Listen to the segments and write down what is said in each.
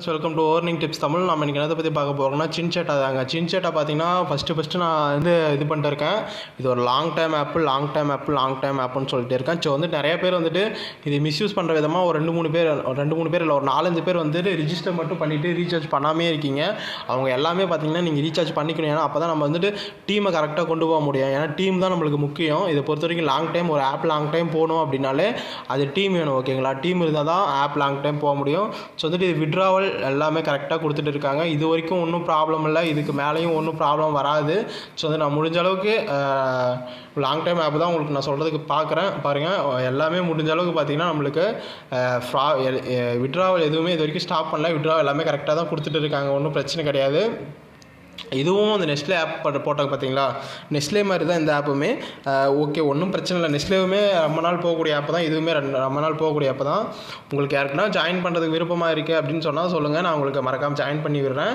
Welcome to earning tips Tamil. நம்ம இன்றைக்கி எதை பற்றி பார்க்க போகிறோம்னா சின்சேட்டா தாங்க. சின்சேட்டா பார்த்தீங்கன்னா ஃபஸ்ட்டு நான் இது பண்ணிட்டு இருக்கேன். இது ஒரு லாங் டைம் ஆப்புன்னு சொல்லிட்டு இருக்கேன். ஸோ நிறைய பேர் இது மிஸ்யூஸ் பண்ணுற விதமாக ஒரு ரெண்டு மூணு பேர் இல்லை ஒரு 4-5 பேர் ரிஜிஸ்டர் மட்டும் பண்ணிவிட்டு ரீசார்ஜ் பண்ணாமே இருக்கீங்க. அவங்க எல்லாமே பார்த்தீங்கன்னா நீங்கள் ரீசார்ஜ் பண்ணிக்கணும். ஏன்னா அப்போ தான் நம்ம டீமை கரெக்டாக கொண்டு போக முடியும். ஏன்னா டீம் தான் நம்மளுக்கு முக்கியம். இதை பொறுத்த வரைக்கும் ஒரு ஆப் லாங் டைம் போகணும் அப்படின்னாலே அது டீம் வேணும். ஓகேங்களா? டீம் இருந்தால் தான் ஆப் லாங் டைம் போக முடியும். ஸோ இது விட்ராவல் எல்லாமே கரெக்டாக கொடுத்துட்டு இருக்காங்க. இது வரைக்கும் ஒன்றும் ப்ராப்ளம் இல்லை. இதுக்கு மேலேயும் ஒன்றும் ப்ராப்ளம் வராது. ஸோ நான் முடிஞ்ச அளவுக்கு லாங் டைம் ஆப் தான் உங்களுக்கு நான் சொல்கிறதுக்கு பார்க்குறேன். பாருங்கள், எல்லாமே முடிஞ்ச அளவுக்கு பார்த்தீங்கன்னா நம்மளுக்கு விட்ராவல் எதுவுமே இது வரைக்கும் ஸ்டாப் பண்ணல. விட்ராவல் எல்லாமே கரெக்டாக தான் கொடுத்துட்டு இருக்காங்க. ஒன்றும் பிரச்சனை கிடையாது. இதுவும் அந்த நெஸ்லே ஆப் போட்டாங்க பார்த்தீங்களா? நெஸ்லே மாதிரி தான் இந்த ஆப்புமே. ஓகே, ஒன்றும் பிரச்சனை இல்லை. நெஸ்லேவுமே ரொம்ப நாள் போகக்கூடிய ஆப் தான். இதுவுமே ரொம்ப நாள் போகக்கூடிய ஆப் தான். உங்களுக்கு யாருக்குன்னா ஜாயின் பண்ணுறதுக்கு விருப்பமாக இருக்குது அப்படின்னு சொன்னால் சொல்லுங்கள். நான் உங்களுக்கு மறக்காமல் ஜாயின் பண்ணி விடுறேன்.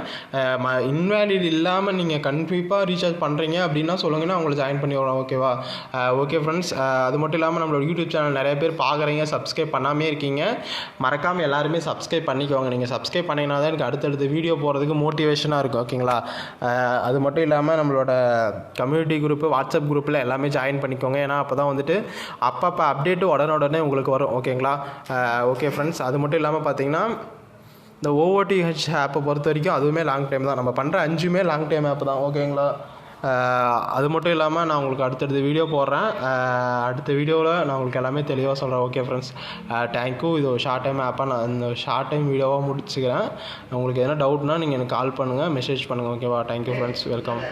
இன்வேலிட் இல்லாமல் நீங்கள் கண்டிப்பாக ரீசார்ஜ் பண்ணுறீங்க அப்படின்னா சொல்லுங்கன்னா உங்களை ஜாயின் பண்ணி விடுறோம். ஓகேவா? ஓகே ஃப்ரெண்ட்ஸ், அது மட்டும் இல்லாமல் நம்மளோட யூடியூப் சேனல் நிறைய பேர் பார்க்குறீங்க, சப்ஸ்கிரைப் பண்ணாமே இருக்கீங்க. மறக்காமல் எல்லாருமே சப்ஸ்கிரைப் பண்ணிக்கோங்க. நீங்கள் சப்ஸ்கிரைப் பண்ணிங்கன்னா தான் எனக்கு அடுத்தடுத்த வீடியோ போகிறதுக்கு மோட்டிவேஷனாக இருக்கும். ஓகேங்களா? அது மட்டும் இல்லாமல் நம்மளோட கம்யூனிட்டி குரூப்பு, வாட்ஸ்அப் குரூப்பில் எல்லாமே ஜாயின் பண்ணிக்கோங்க. ஏன்னா அப்போ தான் அப்பப்போ அப்டேட்டு உடனே உங்களுக்கு வரும். ஓகேங்களா? ஓகே ஃப்ரெண்ட்ஸ், அது மட்டும் இல்லாமல் பார்த்தீங்கன்னா இந்த OOTH ஆப்பை பொறுத்த வரைக்கும் அதுவுமே லாங் டைம் தான். நம்ம பண்ணுற 5மே லாங் டைம் ஆப் தான். ஓகேங்களா? அது மட்டும் இல்லாமல் நான் உங்களுக்கு அடுத்தடுத்த வீடியோ போடுறேன். அடுத்த வீடியோவில் நான் உங்களுக்கு எல்லாமே தெளிவாக சொல்கிறேன். Okay friends, thank you. இது ஒரு ஷார்ட் டைம் ஆப்பாக நான் இந்த ஷார்ட் டைம் வீடியோவாக முடிச்சுக்கிறேன். உங்களுக்கு எதனா டவுட்னா நீங்கள் எனக்கு கால் பண்ணுங்கள், மெசேஜ் பண்ணுங்கள். ஓகேவா? Thank you friends, welcome.